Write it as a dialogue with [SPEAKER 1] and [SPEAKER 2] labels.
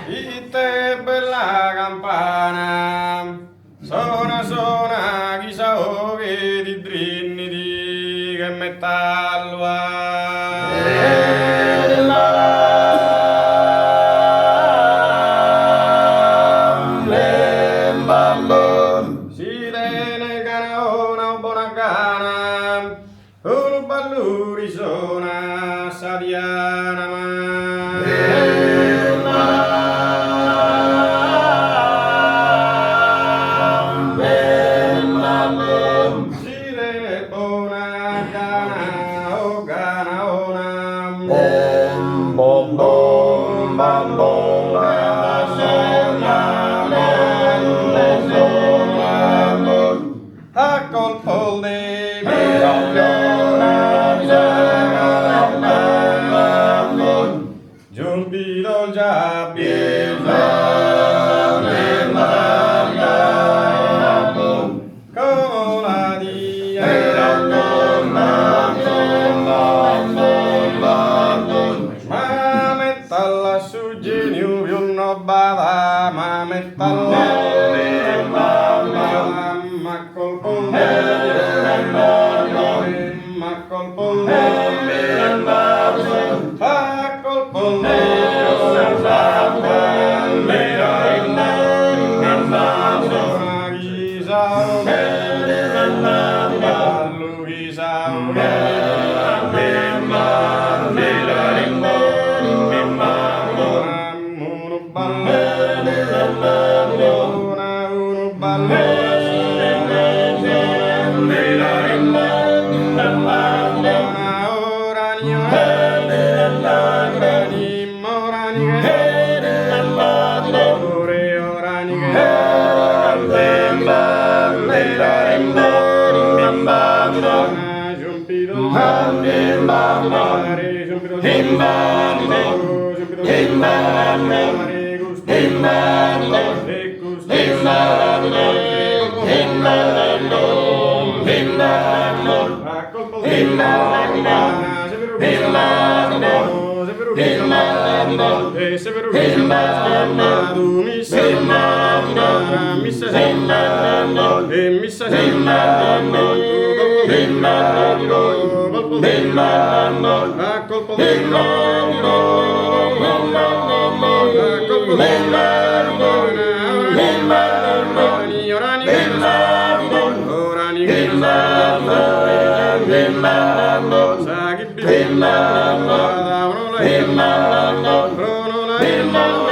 [SPEAKER 1] Ite bella campana, suona suona chi sa che di drinni di che metallo si tiene canaona buona cana, un balluri suona sadiana bom bom bam bom a colpo di giubilo già come la Mametalla su genio non bada, mametalla ma colpo ma colpo a colpo Himma